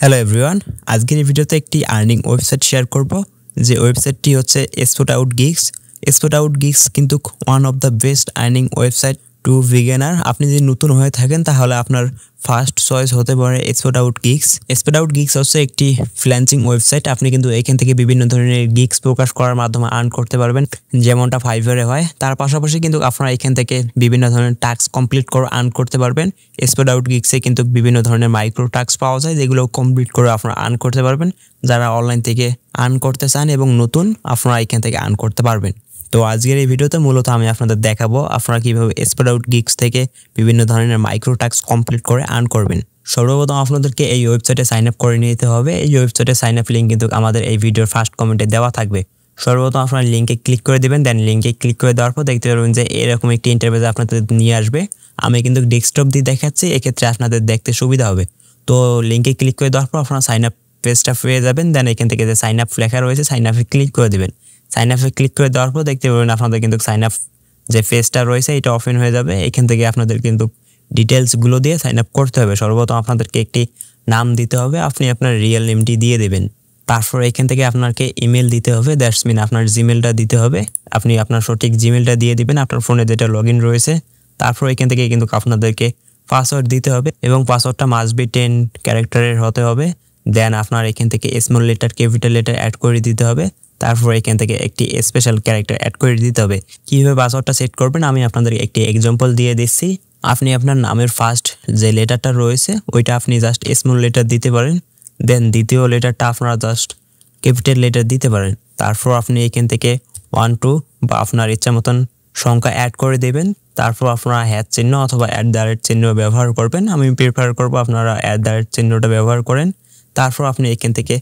Hello everyone, আজকের এই ভিডিওতে একটি আর্নিং ওয়েবসাইট শেয়ার করব। যে ওয়েবসাইটটি হচ্ছে SproutGigs। SproutGigs কিন্তু one of the best earning website two beginner. আপনি যদি নতুন হয়ে থাকেন তাহলে আপনার ফার্স্ট চয়েস হতে পারে SproutGigs। SproutGigs হচ্ছে একটি ফ্রিল্যান্সিং ওয়েবসাইট। আপনি কিন্তু এখান থেকে বিভিন্ন ধরনের গিগস প্রকাশ করার মাধ্যমে আর্ন করতে পারবেন, যেমনটা ফাইভারে হয়। তার পাশাপাশি কিন্তু আপনারা এখান থেকে বিভিন্ন ধরনের টাস্ক কমপ্লিট করে আর্ন করতে পারবেন। SproutGigsে কিন্তু বিভিন্ন ধরনের মাইক্রো টাস্ক পাওয়া যায়, যেগুলো কমপ্লিট করে আপনারা আর্ন করতে পারবেন। যারা অনলাইন থেকে আর্ন করতে চান এবং নতুন, আপনারা এখান থেকে আর্ন করতে পারবেন। তো আজকের এই ভিডিওতে মূলত আমি আপনাদের দেখাবো আপনারা কিভাবে SproutGigs থেকে বিভিন্ন ধরনের মাইক্রো টাস্ক কমপ্লিট করে আর্ন করবেন। সর্বপ্রথম আপনাদেরকে এই ওয়েবসাইটে সাইন আপ করে নিতে হবে। এই ওয়েবসাইটে সাইন আপ লিঙ্ক কিন্তু আমাদের এই ভিডিওর ফার্স্ট কমেন্টে দেওয়া থাকবে। সর্বপ্রথম আপনারা লিঙ্কে ক্লিক করে দিবেন। দেন লিঙ্কে ক্লিক করে দেওয়ার পর দেখতে পারবেন যে এরকম একটি ইন্টারফেস আপনাদের নিয়ে আসবে। আমি কিন্তু ডেস্কটপ দিয়ে দেখাচ্ছি, এক্ষেত্রে আপনাদের দেখতে সুবিধা হবে। তো লিঙ্কে ক্লিক করে দেওয়ার পর আপনারা সাইন আপ পেজটা পেয়ে যাবেন। দেন এখান থেকে যে সাইন আপ লেখা রয়েছে, সাইন আপে ক্লিক করে দিবেন। সাইন আপে ক্লিক করে দেওয়ার পর দেখতে পাবেন আপনাদের কিন্তু সাইন আপ যে পেজটা রয়েছে এটা ওপেন হয়ে যাবে। এখান থেকে আপনাদের কিন্তু ডিটেলসগুলো দিয়ে সাইন আপ করতে হবে। সর্বপ্রথম আপনাদেরকে একটি নাম দিতে হবে, আপনি আপনার রিয়েল নেমটি দিয়ে দেবেন। তারপর এখান থেকে আপনাকে ইমেল দিতে হবে, দ্যাটস মিন আপনার জিমেলটা দিতে হবে। আপনি আপনার সঠিক জিমেলটা দিয়ে দিবেন, আপনার ফোনে যেটা লগ ইন রয়েছে। তারপর এখান থেকে কিন্তু আপনাদেরকে পাসওয়ার্ড দিতে হবে এবং পাসওয়ার্ডটা মাস্ট বি 10 ক্যারেক্টারের হতে হবে। দেন আপনার এখান থেকে small letter, capital letter add করে দিতে হবে। তারপর এখান থেকে একটি স্পেশাল ক্যারেক্টার অ্যাড করে দিতে হবে। কীভাবে পাসওয়ার্ডটা সেট করবেন আমি আপনাদেরকে একটি এক্সাম্পল দিয়ে দিচ্ছি। আপনি আপনার নামের ফার্স্ট যে লেটারটা রয়েছে ওইটা আপনি জাস্ট স্মল লেটার দিতে পারেন। দেন দ্বিতীয় লেটারটা আপনারা জাস্ট ক্যাপিটাল লেটার দিতে পারেন। তারপর আপনি এখান থেকে 1 2 বা আপনার ইচ্ছা মতন সংখ্যা অ্যাড করে দেবেন। তারপর আপনারা # চিহ্ন অথবা @ চিহ্ন ব্যবহার করবেন। আমি প্রিফার করব আপনারা @ চিহ্নটা ব্যবহার করেন। তারপর আপনি এখান থেকে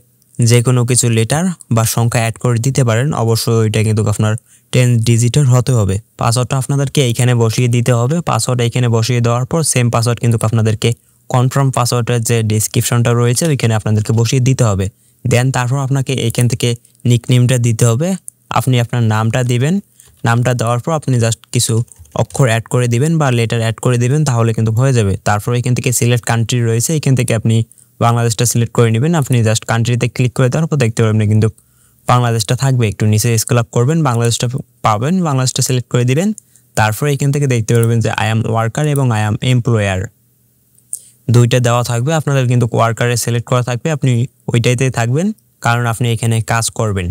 যে কোনো কিছু লেটার বা সংখ্যা অ্যাড করে দিতে পারেন। অবশ্যই ওইটা কিন্তু আপনার 10 ডিজিটের হতে হবে। পাসওয়ার্ডটা আপনাদেরকে এইখানে বসিয়ে দিতে হবে। পাসওয়ার্ড এইখানে বসিয়ে দেওয়ার পর সেম পাসওয়ার্ড কিন্তু আপনাদেরকে কনফার্ম পাসওয়ার্ডের যে ডেসক্রিপশনটা রয়েছে ওইখানে আপনাদেরকে বসিয়ে দিতে হবে। দেন তারপর আপনাকে এইখান থেকে নিকনেমটা দিতে হবে। আপনি আপনার নামটা দিবেন। নামটা দেওয়ার পর আপনি জাস্ট কিছু অক্ষর অ্যাড করে দিবেন বা লেটার অ্যাড করে দিবেন, তাহলে কিন্তু হয়ে যাবে। তারপর এখান থেকে সিলেক্ট কান্ট্রি রয়েছে, এখান থেকে আপনি বাংলাদেশটা সিলেক্ট করে নেবেন। আপনি জাস্ট কান্ট্রিতে ক্লিক করে দেওয়ার পর দেখতে পাবেন কিন্তু বাংলাদেশটা থাকবে। একটু নিচে স্ক্রল আপ করবেন, বাংলাদেশটা পাবেন, বাংলাদেশটা সিলেক্ট করে দিবেন। তারপর এখান থেকে দেখতে পারবেন যে আই অ্যাম ওয়ার্কার এবং আই অ্যাম এমপ্লয়ার দুইটা দেওয়া থাকবে। আপনাদের কিন্তু ওয়ার্কারে সিলেক্ট করা থাকবে, আপনি ওইটাইতে থাকবেন কারণ আপনি এখানে কাজ করবেন।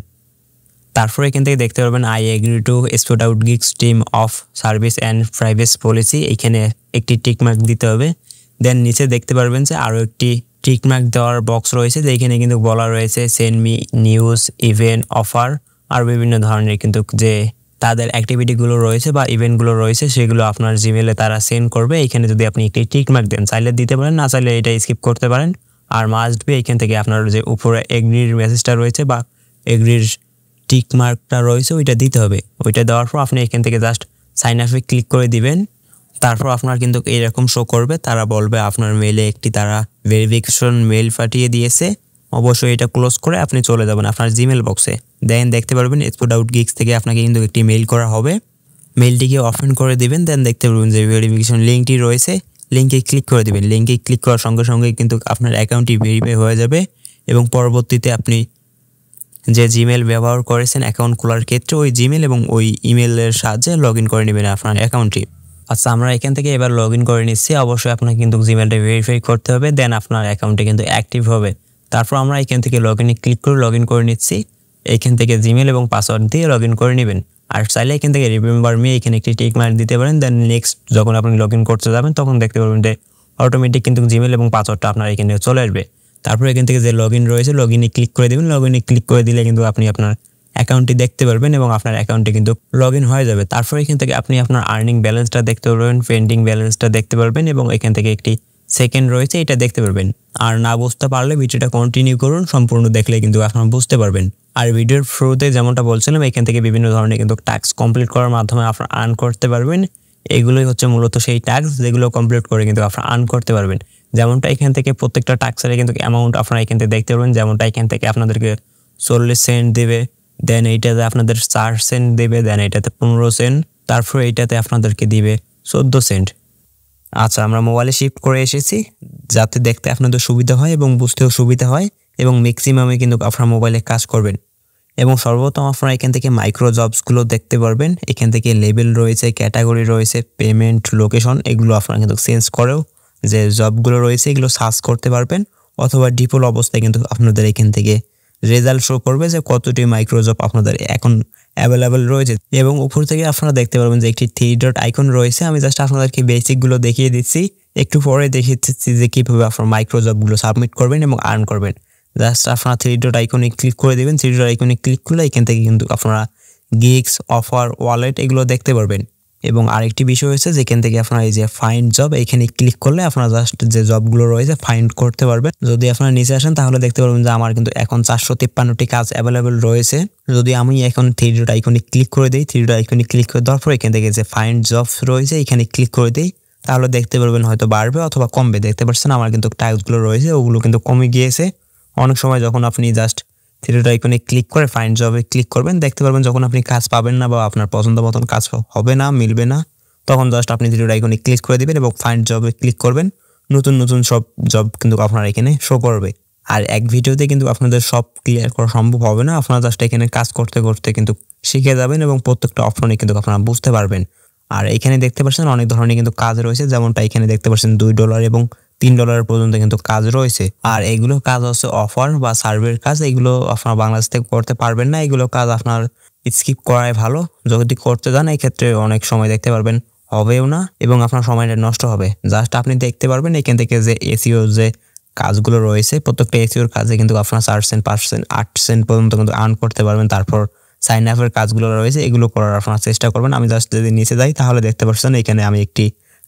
তারপর এখান থেকে দেখতে পারবেন I agree to SproutGigs team of service and privacy policy, এখানে একটি টিকমার্ক দিতে হবে। দেন নিচে দেখতে পারবেন যে আরও একটি টিকমার্ক দেওয়ার বক্স রয়েছে, যেখানে কিন্তু বলা রয়েছে send me news, event, offer আর বিভিন্ন ধরনের কিন্তু যে তাদের অ্যাক্টিভিটিগুলো রয়েছে বা ইভেন্টগুলো রয়েছে সেগুলো আপনার জিমেলে তারা সেন্ড করবে। এখানে যদি আপনি একটি টিকমার্ক দেন, চাইলে দিতে পারেন, না চাইলে এটা স্কিপ করতে পারেন। আর মাস্ট বি এখান থেকে আপনার যে উপরে এগ্রির মেসেজটা রয়েছে বা এগ্রির টিকমার্কটা রয়েছে ওইটা দিতে হবে। ওইটা দেওয়ার পর আপনি এখান থেকে জাস্ট সাইন আপে ক্লিক করে দিবেন। তারপর আপনার কিন্তু এইরকম শো করবে, তারা বলবে আপনার মেলে একটি তারা ভেরিফিকেশন মেল পাঠিয়ে দিয়েছে। অবশ্যই এটা ক্লোজ করে আপনি চলে যাবেন আপনার জিমেল বক্সে। দেন দেখতে পারবেন SproutGigs থেকে আপনাকে কিন্তু একটি মেল করা হবে। মেলটিকে ওপেন করে দিবেন। দেন দেখতে পারবেন যে ভেরিফিকেশন লিঙ্কটি রয়েছে, লিঙ্কে ক্লিক করে দিবেন। লিঙ্কে ক্লিক করার সঙ্গে সঙ্গে কিন্তু আপনার অ্যাকাউন্টটি ভেরিফাই হয়ে যাবে এবং পরবর্তীতে আপনি যে জিমেল ব্যবহার করেছেন অ্যাকাউন্ট খোলার ক্ষেত্রে ওই জিমেল এবং ওই ইমেলের সাহায্যে লগ ইন করে নেবেন আপনার অ্যাকাউন্টটি। আচ্ছা, আমরা এখান থেকে এবার লগ ইন করে নিচ্ছি। অবশ্যই আপনাকে কিন্তু জিমেলটা ভেরিফাই করতে হবে, দেন আপনার অ্যাকাউন্টে কিন্তু অ্যাক্টিভ হবে। তারপর আমরা এখান থেকে লগ ইনে ক্লিক করে লগ ইন করে নিচ্ছি। এখান থেকে জিমেল এবং পাসওয়ার্ড দিয়ে লগ ইন করে নেবেন। আর চাইলে এখান থেকে রিমেম্বার মি এখানে একটি টিক মার্ক দিতে পারেন। দেন নেক্সট যখন আপনি লগ ইন করতে যাবেন তখন দেখতে পারবেন যে অটোমেটিক কিন্তু জিমেল এবং পাসওয়ার্ডটা আপনার এখানে চলে আসবে। তারপর এখান থেকে যে লগ ইন রয়েছে লগ ইনে ক্লিক করে দেবেন। লগ ইনে ক্লিক করে দিলে কিন্তু আপনি আপনার অ্যাকাউন্টটি দেখতে পারবেন এবং আপনার অ্যাকাউন্টে কিন্তু লগ ইন হয়ে যাবে। তারপর এখান থেকে আপনি আপনার আর্নিং ব্যালেন্সটা দেখতে পারবেন, পেন্ডিং ব্যালেন্সটা দেখতে পারবেন এবং এখান থেকে একটি সেকেন্ড রয়েছে এটা দেখতে পারবেন। আর না বুঝতে পারলে ভিডিওটা কন্টিনিউ করুন, সম্পূর্ণ দেখলে কিন্তু আপনারা বুঝতে পারবেন। আর ভিডিওর শুরুতে যেমনটা বলছিলাম এখান থেকে বিভিন্ন ধরনের কিন্তু টাস্ক কমপ্লিট করার মাধ্যমে আপনারা আর্ন করতে পারবেন। এগুলোই হচ্ছে মূলত সেই টাস্ক যেগুলো কমপ্লিট করে কিন্তু আপনারা আর্ন করতে পারবেন। যেমনটা এখান থেকে প্রত্যেকটা টাস্কের কিন্তু অ্যামাউন্ট আপনারা এখান থেকে দেখতে পারবেন। যেমনটা এখান থেকে আপনাদেরকে 40 সেন্ট দেবে, দেন এইটাতে আপনাদের 4 সেন্ট দেবে, দেন এইটাতে 15 সেন্ট, তারপর এইটাতে আপনাদেরকে দিবে 14 সেন্ট। আচ্ছা, আমরা মোবাইলে শিফট করে এসেছি যাতে দেখতে আপনাদের সুবিধা হয় এবং বুঝতেও সুবিধা হয় এবং ম্যাক্সিমামে কিন্তু আপনারা মোবাইলে কাজ করবেন। এবং সর্বপ্রথম আপনারা এখান থেকে মাইক্রো জবসগুলো দেখতে পারবেন। এখান থেকে লেবেল রয়েছে, ক্যাটাগরি রয়েছে, পেমেন্ট, লোকেশন, এগুলো আপনারা কিন্তু চেঞ্জ করেও যে জবগুলো রয়েছে এগুলো সার্চ করতে পারবেন, অথবা ডিফল্ট অবস্থায় কিন্তু আপনাদের এখান থেকে রেজাল্ট শো করবে যে কতটি মাইক্রো জব আপনাদের এখন অ্যাভেলেবেল রয়েছে। এবং উপর থেকে আপনারা দেখতে পারবেন যে একটি 3 ডট আইকন রয়েছে। আমি জাস্ট আপনাদেরকে বেসিকগুলো দেখিয়ে দিচ্ছি, একটু পরে দেখিয়ে দিচ্ছি যে কীভাবে আপনারা মাইক্রো জবগুলো সাবমিট করবেন এবং আর্ন করবেন। জাস্ট আপনারা 3 ডট আইকনে ক্লিক করে দেবেন। 3 ডট আইকনে ক্লিক করলে এখান থেকে কিন্তু আপনারা গিগস, অফার, ওয়ালেট এগুলো দেখতে পারবেন। এবং আরেকটি বিষয় হচ্ছে যেখান থেকে আপনারা এই যে ফাইন্ড জব, এখানে ক্লিক করলে আপনারা জাস্ট যে জবগুলো রয়েছে ফাইন্ড করতে পারবেন। যদি আপনারা নিচে আসেন তাহলে দেখতে পারবেন যে আমার কিন্তু এখন 453টি কাজ অ্যাভেলেবেল রয়েছে। যদি আমি এখন 3 ডট আইকনে ক্লিক করে দিই, 3 ডট আইকনে ক্লিক করে দেওয়ার পর এখান থেকে যে ফাইন্ড জবস রয়েছে এখানে ক্লিক করে দিই, তাহলে দেখতে পারবেন হয়তো বাড়বে অথবা কমবে। দেখতে পাচ্ছেন আমার কিন্তু টাস্কগুলো রয়েছে ওগুলো কিন্তু কমে গিয়েছে। অনেক সময় যখন আপনি জাস্ট 3 ডট আইকনে ক্লিক করে ফাইন্ড জবে ক্লিক করবেন, দেখতে পারবেন যখন আপনি কাজ পাবেন না বা আপনার পছন্দ মতন কাজ হবে না, মিলবে না, তখন জাস্ট আপনি 3 ডট আইকনে ক্লিক করে দিবেন এবং ফাইন্ড জবে ক্লিক করবেন। নতুন নতুন সব জব কিন্তু আপনার এখানে শো করবে। আর এক ভিডিওতে কিন্তু আপনাদের সব ক্লিয়ার করা সম্ভব হবে না। আপনারা জাস্ট এখানে কাজ করতে করতে কিন্তু শিখে যাবেন এবং প্রত্যেকটা অপশনে কিন্তু আপনারা বুঝতে পারবেন। আর এখানে দেখতে পাচ্ছেন অনেক ধরনের কিন্তু কাজ রয়েছে, যেমনটা এখানে দেখতে পাচ্ছেন $2 এবং $3 পর্যন্ত কিন্তু কাজ রয়েছে। আর এগুলো কাজ হচ্ছে অফার বা সার্ভের কাজ, এগুলো আপনারা বাংলাদেশ থেকে করতে পারবেন না। এগুলো কাজ আপনার স্কিপ করাই ভালো। যদি করতে যান এই ক্ষেত্রে অনেক সময় দেখতে পারবেন হবেও না এবং আপনার সময়টা নষ্ট হবে। জাস্ট আপনি দেখতে পারবেন এখান থেকে যে এসইও যে কাজগুলো রয়েছে, প্রত্যেকটা এসইওর কাজে কিন্তু আপনার 4 সেন্ট, 5 সেন্ট, 8 সেন্ট পর্যন্ত কিন্তু আর্ন করতে পারবেন। তারপর সাইন আপের কাজগুলো রয়েছে এগুলো করার আপনারা চেষ্টা করবেন। আমি জাস্ট যদি নিচে যাই তাহলে দেখতে পাচ্ছেন এখানে আমি একটি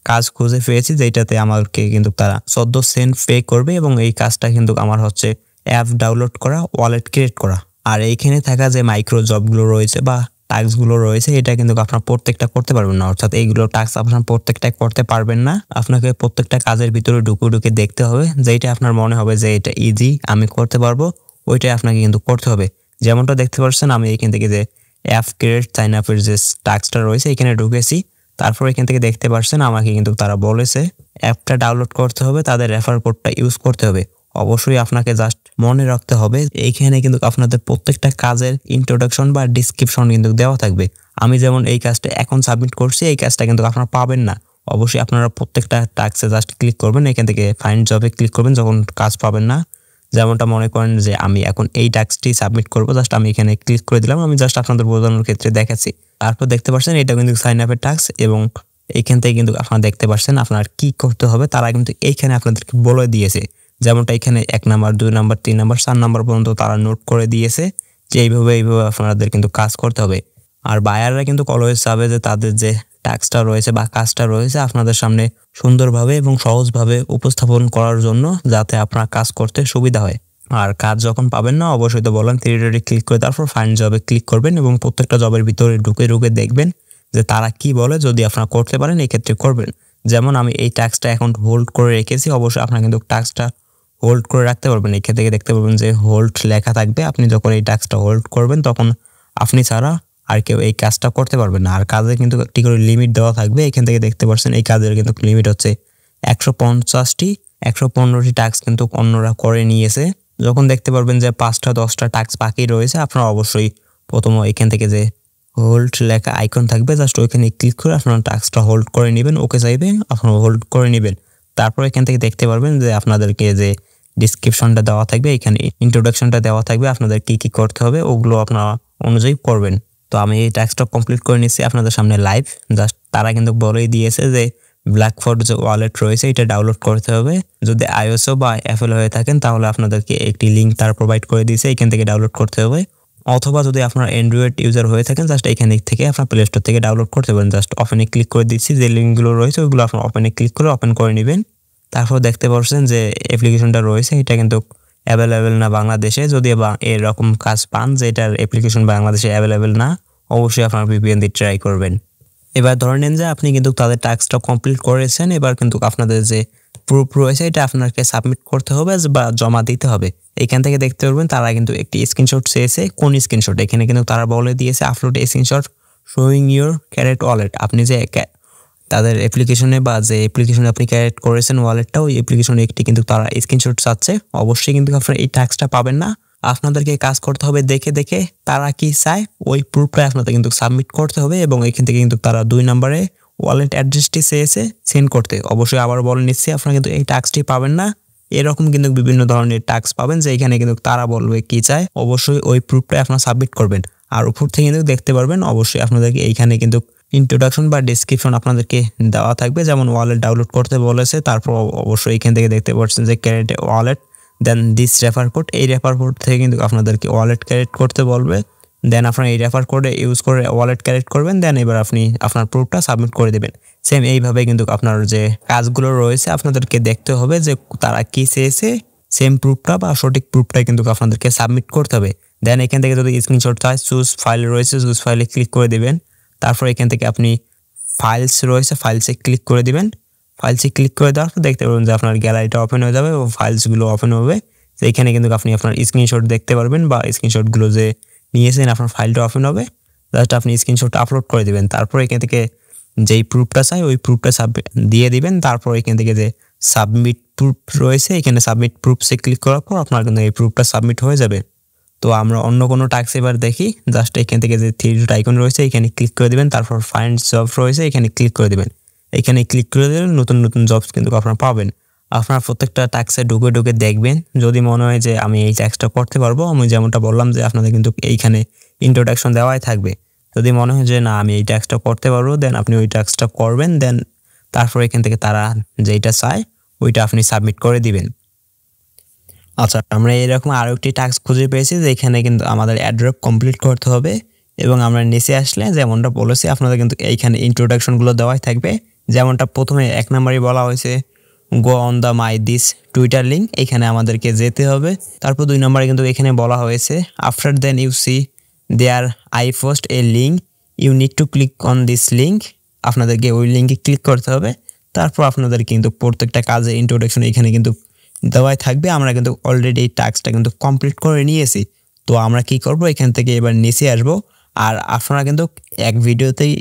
কাজ খুঁজে পেয়েছি যেটাতে আমাকে কিন্তু তারা 14 সেন্ট পে করবে এবং এই কাজটা কিন্তু আমার হচ্ছে অ্যাপ ডাউনলোড করা, ওয়ালেট ক্রিয়েট করা। আর এইখানে থাকা যে মাইক্রো জবগুলো রয়েছে বা টাস্কগুলো রয়েছে এটা কিন্তু আপনার প্রত্যেকটা করতে পারবেন না, অর্থাৎ এইগুলো টাস্ক আপনার প্রত্যেকটা করতে পারবেন না। আপনাকে প্রত্যেকটা কাজের ভিতরে ঢুকে দেখতে হবে, যেটা আপনার মনে হবে যে এটা ইজি আমি করতে পারবো, ওইটাই আপনাকে কিন্তু করতে হবে। যেমনটা দেখতে পাচ্ছেন আমি এখান থেকে যে অ্যাপ ক্রিয়েট সাইন আপের যে টাস্কটা রয়েছে এখানে ঢুকেছি। তারপর এখান থেকে দেখতে পাচ্ছেন আমাকে কিন্তু তারা বলেছে অ্যাপটা ডাউনলোড করতে হবে, তাদের রেফার কোডটা ইউজ করতে হবে। অবশ্যই আপনাকে জাস্ট মনে রাখতে হবে এইখানে কিন্তু আপনাদের প্রত্যেকটা কাজের ইন্ট্রোডাকশন বা ডিসক্রিপশন কিন্তু দেওয়া থাকবে। আমি যেমন এই কাজটা এখন সাবমিট করছি, এই কাজটা কিন্তু আপনারা পাবেন না। অবশ্যই আপনারা প্রত্যেকটা টাস্কে জাস্ট ক্লিক করবেন, এখান থেকে ফাইন্ড জবে ক্লিক করবেন যখন কাজ পাবেন না। যেমনটা মনে করেন যে আমি এখন এই টাস্কটি সাবমিট করবো, জাস্ট আমি এখানে ক্লিক করে দিলাম। আমি জাস্ট আপনাদের বোঝানোর ক্ষেত্রে দেখাচ্ছি। তারপর দেখতে পাচ্ছেন এটা কিন্তু সাইন আপের টাস্ক এবং এইখান থেকে কিন্তু আপনারা দেখতে পাচ্ছেন আপনার কি করতে হবে তারা কিন্তু এইখানে আপনাদেরকে বলে দিয়েছে। যেমনটা এখানে 1 নাম্বার, 2 নাম্বার, 3 নাম্বার, 4 নাম্বার পর্যন্ত তারা নোট করে দিয়েছে যে এইভাবে আপনাদের কিন্তু কাজ করতে হবে। আর বায়াররা কিন্তু অলওয়েজ চাবে যে তাদের যে টাস্কটা রয়েছে বা কাজটা রয়েছে আপনাদের সামনে সুন্দরভাবে এবং সহজভাবে উপস্থাপন করার জন্য, যাতে আপনার কাজ করতে সুবিধা হয়। আর কাজ যখন পাবেন না অবশ্যই তো বললাম 3 ডটে ক্লিক করে তারপর ফাইন্ড জবে ক্লিক করবেন এবং প্রত্যেকটা জবের ভিতরে ঢুকে দেখবেন যে তারা কি বলে। যদি আপনারা করতে পারেন এই ক্ষেত্রে করবেন। যেমন আমি এই টাস্কটা এখন হোল্ড করে রেখেছি, অবশ্যই আপনারা কিন্তু টাস্কটা হোল্ড করে রাখতে পারবেন। এখান থেকে দেখতে পারবেন যে হোল্ড লেখা থাকবে। আপনি যখন এই টাস্কটা হোল্ড করবেন তখন আপনি ছাড়া আর কেউ এই কাজটা করতে পারবেন না। আর কাজে কিন্তু একটি করে লিমিট দেওয়া থাকবে। এখান থেকে দেখতে পাচ্ছেন এই কাজের কিন্তু লিমিট হচ্ছে 150টি, 115টি টাস্ক কিন্তু অন্যরা করে নিয়েছে। যখন দেখতে পারবেন যে 5টা 10টা টাস্ক বাকি রয়েছে, আপনারা অবশ্যই প্রথম এখান থেকে যে হোল্ড লেখা আইকন থাকবে জাস্ট ওইখানে ক্লিক করে আপনারা টাস্কটা হোল্ড করে নেবেন। ওকে চাইবে আপনারা হোল্ড করে নেবেন। তারপর এখান থেকে দেখতে পারবেন যে আপনাদেরকে যে ডিসক্রিপশনটা দেওয়া থাকবে, এখানে ইন্ট্রোডাকশনটা দেওয়া থাকবে, আপনাদের কি কি করতে হবে ওগুলো আপনারা অনুযায়ী করবেন। তো আমি এই টাস্কটা কমপ্লিট করে নিচ্ছি আপনাদের সামনে লাইভ। জাস্ট তারা কিন্তু বলেই দিয়েছে যে ব্ল্যাকফোর্ড যে ওয়ালেট রয়েছে এটা ডাউনলোড করতে হবে। যদি আইওএসও বা অ্যাপেল হয়ে থাকেন তাহলে আপনাদেরকে একটি লিঙ্ক তারা প্রোভাইড করে দিয়েছে, এখান থেকে ডাউনলোড করতে হবে। অথবা যদি আপনার অ্যান্ড্রয়েড ইউজার হয়ে থাকেন জাস্ট এখান থেকে আপনার প্লে স্টোর থেকে ডাউনলোড করতে পারেন। জাস্ট ওপেনে ক্লিক করে দিচ্ছি, যে লিঙ্কগুলো রয়েছে ওইগুলো আপনার ওপেনে ক্লিক করে ওপেন করে নেবেন। তারপর দেখতে পাচ্ছেন যে অ্যাপ্লিকেশনটা রয়েছে এটা কিন্তু অ্যাভেলেবেল না বাংলাদেশে। যদি এরকম কাজ পান যে এটার অ্যাপ্লিকেশন বাংলাদেশে অ্যাভেলেবেল না, অবশ্যই আপনার ভিপিএন দিয়ে ট্রাই করবেন। এবার ধরে নেন যে আপনি কিন্তু তাদের টাস্কটা কমপ্লিট করেছেন, এবার কিন্তু আপনাদের যে প্রুফ রয়েছে এটা আপনাকে সাবমিট করতে হবে বা জমা দিতে হবে। এখান থেকে দেখতে পারবেন তারা কিন্তু একটি স্ক্রিনশট চেয়েছে। কোন স্ক্রিনশট? এখানে কিন্তু তারা বলে দিয়েছে upload screenshot showing your carat wallet. আপনি যে তাদের অ্যাপ্লিকেশনে বা যে অ্যাপ্লিকেশনে আপনি ক্রিয়েট করেছেন ওয়ালেটটা, ওই অ্যাপ্লিকেশনে একটি কিন্তু তারা স্ক্রিনশট চাচ্ছে। অবশ্যই কিন্তু আপনারা এই টাস্কটা পাবেন না। আপনাদেরকে কাজ করতে হবে দেখে দেখে তারা কি চায় ওই প্রুফটা আপনাদের কিন্তু সাবমিট করতে হবে, এবং এখান থেকে কিন্তু তারা 2 নম্বরে ওয়ালেট অ্যাড্রেসটি চেয়েছে সেন্ড করতে। অবশ্যই আবার বলে নিচ্ছি, আপনারা কিন্তু এই টাস্কটি পাবেন না। এরকম কিন্তু বিভিন্ন ধরনের টাস্ক পাবেন যে এখানে কিন্তু তারা বলবে কি চায়, অবশ্যই ওই প্রুফটা আপনারা সাবমিট করবেন। আর উপর থেকে কিন্তু দেখতে পারবেন অবশ্যই আপনাদেরকে এইখানে কিন্তু ইন্ট্রোডাকশন বা ডেসক্রিপশন আপনাদেরকে দেওয়া থাকবে, যেমন ওয়ালেট ডাউনলোড করতে বলেছে। তারপর অবশ্যই এখান থেকে দেখতে পাচ্ছেন যে create wallet, then this refer code. এই রেফার কোড থেকে কিন্তু আপনাদেরকে ওয়ালেট ক্রিয়েট করতে বলবে। দেন আপনারা এই রেফার কোডে ইউজ করে ওয়ালেট ক্রিয়েট করবেন। দেন এবার আপনি আপনার প্রুফটা সাবমিট করে দেবেন। সেম এইভাবে কিন্তু আপনার যে কাজগুলো রয়েছে আপনাদেরকে দেখতে হবে যে তারা কি চেয়েছে, সেম প্রুফটা বা সঠিক প্রুফটাই কিন্তু আপনাদেরকে সাবমিট করতে হবে। দেন এখান থেকে যদি স্ক্রিনশট চায় চুজ ফাইল রয়েছে, চুজ ফাইলে ক্লিক করে দিবেন। তারপর এখান থেকে আপনি ফাইলস রয়েছে, ফাইলসে ক্লিক করে দিবেন। ফাইলসে ক্লিক করে দেওয়ার পর দেখতে পাবেন যে আপনার গ্যালারিটা ওপেন হয়ে যাবে এবং ফাইলসগুলো ওপেন হবে। তো এখানে কিন্তু আপনি আপনার স্ক্রিনশট দেখতে পারবেন বা স্ক্রিনশটগুলো যে নিয়েছেন আপনার ফাইলটা ওপেন হবে। জাস্ট আপনি স্ক্রিনশটটা আপলোড করে দিবেন। তারপর এখান থেকে যেই প্রুফটা চাই ওই প্রুফটা দিয়ে দিবেন। তারপর এখান থেকে যে সাবমিট প্রুফ রয়েছে এখানে সাবমিট প্রুফসে ক্লিক করার পর আপনার কিন্তু এই প্রুফটা সাবমিট হয়ে যাবে। তো আমরা অন্য কোনো টাস্ক এবার দেখি। জাস্ট এখান থেকে যে 3 ডট আইকন রয়েছে এখানে ক্লিক করে দিবেন। তারপর ফাইন্ড জব রয়েছে এখানে ক্লিক করে দিবেন। এখানে ক্লিক করে দিলে নতুন নতুন জবস কিন্তু আপনারা পাবেন। আপনারা প্রত্যেকটা টাস্কে ঢুকে ঢুকে দেখবেন, যদি মনে হয় যে আমি এই টাস্কটা করতে পারবো, আমি যেমনটা বললাম যে আপনাদের কিন্তু এইখানে ইন্ট্রোডাকশন দেওয়াই থাকবে। যদি মনে হয় যে না আমি এই টাস্কটা করতে পারবো, দেন আপনি ওই টাস্কটা করবেন। দেন তারপর এখান থেকে তারা যেইটা চায় ওইটা আপনি সাবমিট করে দিবেন। আচ্ছা, আমরা এরকম আরও একটি টাস্ক খুঁজে পেয়েছি যে এখানে কিন্তু আমাদের অ্যাড্রপ কমপ্লিট করতে হবে, এবং আমরা নিচে আসলে যেমনটা বলেছি আপনাদের কিন্তু এইখানে ইন্ট্রোডাকশনগুলো দেওয়াই থাকবে। যেমনটা প্রথমে 1 নম্বরে বলা হয়েছে go on the my this Twitter link, এখানে আমাদেরকে যেতে হবে। তারপর 2 নম্বরে কিন্তু এখানে বলা হয়েছে after then you see there I post a link you need to click on this link, আপনাদেরকে ওই লিঙ্কে ক্লিক করতে হবে। তারপর আপনাদের কিন্তু প্রত্যেকটা কাজের ইন্ট্রোডাকশন এখানে কিন্তু দেওয়াই থাকবে। আমরা কিন্তু অলরেডি এই টাস্কটা কিন্তু কমপ্লিট করে নিয়েছি। তো আমরা কি করব, এখান থেকে এবার নিচে আসব। আর আপনারা কিন্তু এক ভিডিওতেই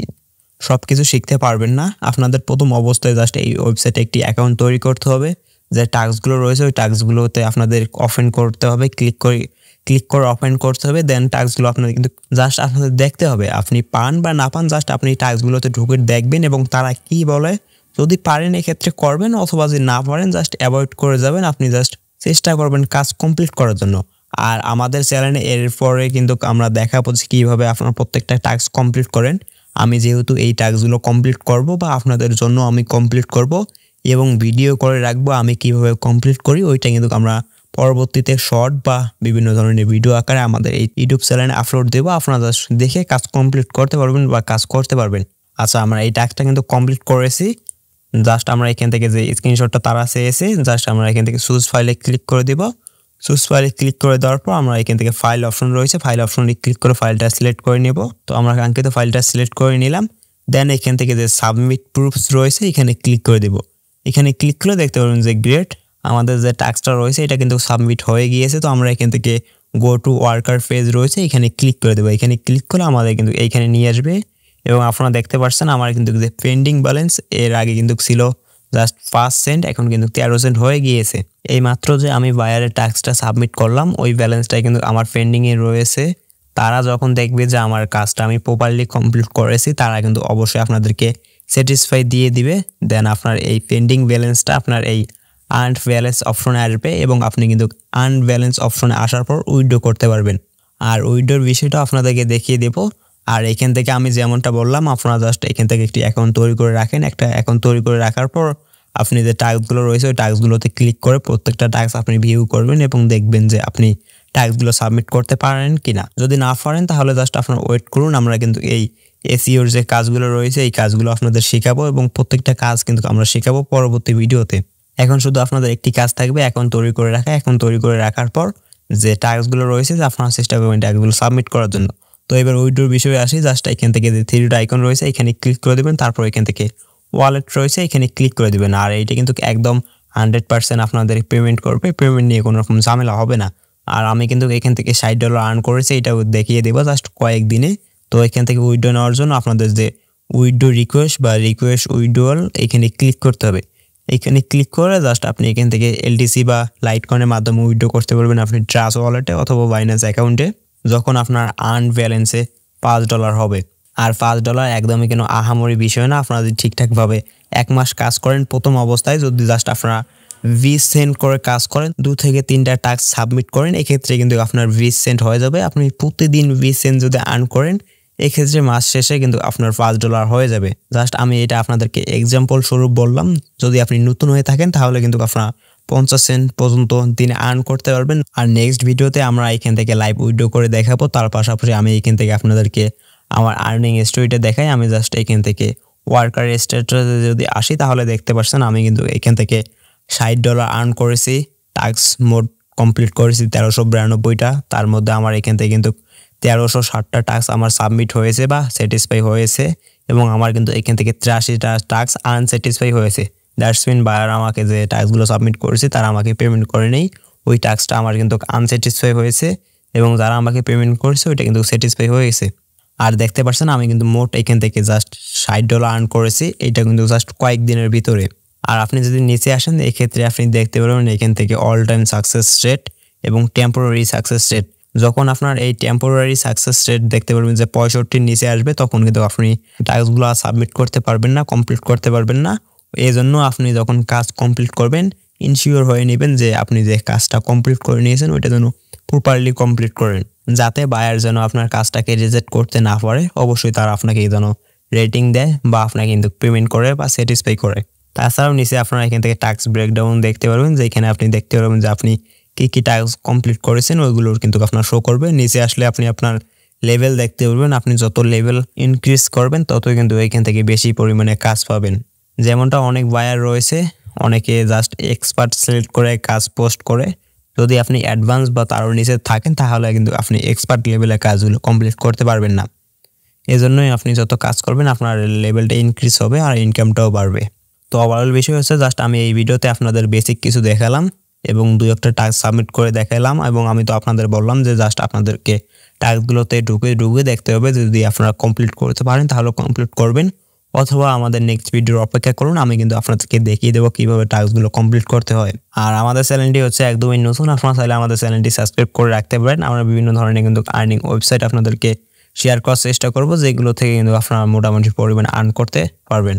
সব কিছু শিখতে পারবেন না। আপনাদের প্রথম অবস্থায় জাস্ট এই ওয়েবসাইটে একটি অ্যাকাউন্ট তৈরি করতে হবে। যে টাস্কগুলো রয়েছে ওই টাস্কগুলোতে আপনাদের ওপেন করতে হবে, ক্লিক করে ওপেন করতে হবে। দেন টাস্কগুলো আপনাদের কিন্তু জাস্ট আপনাদের দেখতে হবে, আপনি পান বা না পান জাস্ট আপনি টাস্কগুলোতে ঢুকে দেখবেন এবং তারা কি বলে। যদি পারেন এক্ষেত্রে করবেন, অথবা যদি না পারেন জাস্ট অ্যাভয়েড করে যাবেন। আপনি জাস্ট চেষ্টা করবেন কাজ কমপ্লিট করার জন্য। আর আমাদের চ্যানেলে এরপরে কিন্তু আমরা দেখাবো যে কীভাবে আপনারা প্রত্যেকটা টাস্ক কমপ্লিট করেন। আমি যেহেতু এই টাস্কগুলো কমপ্লিট করব বা আপনাদের জন্য আমি কমপ্লিট করব এবং ভিডিও করে রাখবো আমি কিভাবে কমপ্লিট করি, ওইটা কিন্তু আমরা পরবর্তীতে শর্ট বা বিভিন্ন ধরনের ভিডিও আকারে আমাদের এই ইউটিউব চ্যানেলে আপলোড দেবো। আপনারা জাস্ট দেখে কাজ কমপ্লিট করতে পারবেন বা কাজ করতে পারবেন। আচ্ছা, আমরা এই টাস্কটা কিন্তু কমপ্লিট করেছি। জাস্ট আমরা এখান থেকে যে স্ক্রিনশটটা তারা চেয়েছে জাস্ট আমরা এখান থেকে চুজ ফাইলে ক্লিক করে দিব। চুজ ফাইলে ক্লিক করে দেওয়ার পর আমরা এখান থেকে ফাইল অপশন রয়েছে, ফাইল অপশনে ক্লিক করে ফাইলটা সিলেক্ট করে নেব। তো আমরা কাঙ্ক্ষিত ফাইলটা সিলেক্ট করে নিলাম। দেন এখান থেকে যে সাবমিট প্রুফস রয়েছে এখানে ক্লিক করে দেব। এখানে ক্লিক করে দেখতে পাবেন যে গ্রেট, আমাদের যে টাস্কটা রয়েছে এটা কিন্তু সাবমিট হয়ে গিয়েছে। তো আমরা এখান থেকে গো টু ওয়ার্কার পেজ রয়েছে এখানে ক্লিক করে দেবো। এখানে ক্লিক করে আমাদের কিন্তু এইখানে নিয়ে আসবে, এবং আপনারা দেখতে পাচ্ছেন আমার কিন্তু যে পেন্ডিং ব্যালেন্স এর আগে কিন্তু ছিল জাস্ট 5 সেন্ট, এখন কিন্তু 13 সেন্ট হয়ে গিয়েছে। এই মাত্র যে আমি বায়ারের টাস্কটা সাবমিট করলাম ওই ব্যালেন্সটাই কিন্তু আমার পেন্ডিংয়ে রয়েছে। তারা যখন দেখবে যে আমার কাজটা আমি প্রপারলি কমপ্লিট করেছি তারা কিন্তু অবশ্যই আপনাদেরকে স্যাটিসফাই দিয়ে দিবে। দেন আপনার এই পেন্ডিং ব্যালেন্সটা আপনার এই আর্নড ব্যালেন্স অপশনে আসবে, এবং আপনি কিন্তু আর্নড ব্যালেন্স অপশনে আসার পর উইথড্র করতে পারবেন। আর উইথড্রর বিষয়টা আপনাদেরকে দেখিয়ে দেবো। আর এখান থেকে আমি যেমনটা বললাম আপনারা জাস্ট এখান থেকে একটি অ্যাকাউন্ট তৈরি করে রাখেন। একটা অ্যাকাউন্ট তৈরি করে রাখার পর আপনি যে টাস্কগুলো রয়েছে ওই টাস্কগুলোতে ক্লিক করে প্রত্যেকটা টাস্ক আপনি ভিউ করবেন এবং দেখবেন যে আপনি টাস্কগুলো সাবমিট করতে পারেন কিনা। যদি না পারেন তাহলে জাস্ট আপনারা ওয়েট করুন। আমরা কিন্তু এই এসইওর যে কাজগুলো রয়েছে এই কাজগুলো আপনাদের শেখাবো, এবং প্রত্যেকটা কাজ কিন্তু আমরা শেখাবো পরবর্তী ভিডিওতে। এখন শুধু আপনাদের একটি কাজ থাকবে অ্যাকাউন্ট তৈরি করে রাখা। অ্যাকাউন্ট তৈরি করে রাখার পর যে টাস্কগুলো রয়েছে আপনারা চেষ্টা করবেন টাস্কগুলো সাবমিট করার জন্য। তো এবার উইথড্রর বিষয়ে আসি। জাস্ট এখান থেকে যে 3 ডট আইকন রয়েছে এখানে ক্লিক করে দেবেন। তারপর এখান থেকে ওয়ালেট রয়েছে এখানে ক্লিক করে দেবেন। আর এইটা কিন্তু একদম 100% আপনাদের পেমেন্ট করবে, পেমেন্ট নিয়ে কোনো রকম ঝামেলা হবে না। আর আমি কিন্তু এখান থেকে $60 আর্ন করেছি, এটাও দেখিয়ে দেবো জাস্ট কয়েকদিনে। তো এখান থেকে উইথড্র নেওয়ার জন্য আপনাদের যে উইথড্র রিকোয়েস্ট বা রিকোয়েস্ট উইথড্রয়াল এখানে ক্লিক করতে হবে। এখানে ক্লিক করে জাস্ট আপনি এখান থেকে এলটিসি বা লাইটকয়েনের মাধ্যমে উইথড্র করতে পারবেন আপনি ট্রাস্ট ওয়ালেটে অথবা বাইন্যান্স অ্যাকাউন্টে, যখন আপনার আর্ন ব্যালেন্সে $5 হবে। আর $5 একদমই কোনো আহামরি বিষয় না। আপনারা যদি ঠিকঠাকভাবে 1 মাস কাজ করেন, প্রথম অবস্থায় যদি জাস্ট আপনারা 20 সেন্ট করে কাজ করেন, 2 থেকে 3টা টাস্ক সাবমিট করেন, এক্ষেত্রে কিন্তু আপনার 20 সেন্ট হয়ে যাবে। আপনি প্রতিদিন 20 সেন্ট যদি আর্ন করেন, এক্ষেত্রে মাস শেষে কিন্তু আপনার $5 হয়ে যাবে। জাস্ট আমি এটা আপনাদেরকে এক্সাম্পল স্বরূপ বললাম। যদি আপনি নতুন হয়ে থাকেন তাহলে কিন্তু আপনারা 50 সেন্ট পর্যন্ত দিনে আর্ন করতে পারবেন। আর নেক্সট ভিডিওতে আমরা এখান থেকে লাইভ উইথড্র করে দেখাবো। তার পাশাপাশি আমি এখান থেকে আপনাদেরকে আমার আর্নিং স্টোরিটা দেখাই। আমি জাস্ট এখান থেকে ওয়ার্কার স্ট্যাটাসে যদি আসি তাহলে দেখতে পাচ্ছেন আমি কিন্তু এখান থেকে $60 আর্ন করেছি। টাস্ক মোড কমপ্লিট করেছি 1392টা। তার মধ্যে আমার এখান থেকে কিন্তু 1360টা টাস্ক আমার সাবমিট হয়েছে বা স্যাটিসফাই হয়েছে, এবং আমার কিন্তু এখান থেকে 83টা টাস্ক আনস্যাটিসফাই হয়েছে। দ্যাটস মিন বায়ার আমাকে যে টাস্কগুলো সাবমিট করেছে তারা আমাকে পেমেন্ট করে নেই, ওই টাস্কটা আমার কিন্তু আনস্যাটিসফাই হয়েছে, এবং যারা আমাকে পেমেন্ট করেছে ওইটা কিন্তু স্যাটিসফাই হয়েছে। আর দেখতে পাচ্ছেন আমি কিন্তু মোট এখান থেকে জাস্ট $60 আর্ন করেছি, এটা কিন্তু জাস্ট কয়েকদিনের ভিতরে। আর আপনি যদি নিচে আসেন এক্ষেত্রে আপনি দেখতে পারবেন এখান থেকে অল টাইম সাকসেস রেট এবং টেম্পোরারি সাকসেস রেট। যখন আপনার এই টেম্পোরারি সাকসেস রেট দেখতে পারবেন যে 65-র নিচে আসবে, তখন কিন্তু আপনি টাস্কগুলো সাবমিট করতে পারবেন না, কমপ্লিট করতে পারবেন না। এই জন্য আপনি যখন কাজ কমপ্লিট করবেন ইনশিওর হয়ে নেবেন যে আপনি যে কাজটা কমপ্লিট করে নিয়েছেন ওইটা যেন প্রপারলি কমপ্লিট করেন, যাতে বায়ার যেন আপনার কাজটাকে রিজেক্ট করতে না পারে। অবশ্যই তারা আপনাকে যেন রেটিং দেয় বা আপনাকে কিন্তু পেমেন্ট করে বা স্যাটিসফাই করে। তাছাড়াও নিচে আপনারা এখান থেকে টাস্ক ব্রেকডাউন দেখতে পারবেন, যে এখানে আপনি দেখতে পারবেন যে আপনি কি টাস্ক কমপ্লিট করেছেন ওইগুলোর কিন্তু আপনার শো করবে। নিচে আসলে আপনি আপনার লেভেল দেখতে পারবেন, আপনি যত লেভেল ইনক্রিজ করবেন ততই কিন্তু এখান থেকে বেশি পরিমাণে কাজ পাবেন। যেমনটা অনেক বায়ার রয়েছে, অনেকে জাস্ট এক্সপার্ট সিলেক্ট করে কাজ পোস্ট করে। যদি আপনি অ্যাডভান্স বা তারও নিচে থাকেন তাহলে কিন্তু আপনি এক্সপার্ট লেভেলের কাজগুলো কমপ্লিট করতে পারবেন না। এজন্যই আপনি যত কাজ করবেন আপনার লেভেলটা ইনক্রিজ হবে আর ইনকামটাও বাড়বে। তো ওভারঅল বিষয় হচ্ছে জাস্ট আমি এই ভিডিওতে আপনাদের বেসিক কিছু দেখালাম এবং 2-একটা টাস্ক সাবমিট করে দেখালাম, এবং আমি তো আপনাদের বললাম যে জাস্ট আপনাদেরকে টাস্কগুলোতে ঢুকে দেখতে হবে। যদি আপনারা কমপ্লিট করতে পারেন তাহলে কমপ্লিট করবেন, অথবা আমাদের নেক্সট ভিডিওর অপেক্ষা করুন। আমি কিন্তু আপনাদেরকে দেখিয়ে দেবো কীভাবে টাস্কগুলো কমপ্লিট করতে হয়। আর আমাদের চ্যানেলটি হচ্ছে একদমই নতুন, আপনারা চাইলে আমাদের চ্যানেলটি সাবস্ক্রাইব করে রাখতে পারেন। আমরা বিভিন্ন ধরনের কিন্তু আর্নিং ওয়েবসাইট আপনাদেরকে শেয়ার করার চেষ্টা করব, যেগুলো থেকে কিন্তু আপনারা মোটামুটি পরিমাণ আর্ন করতে পারবেন।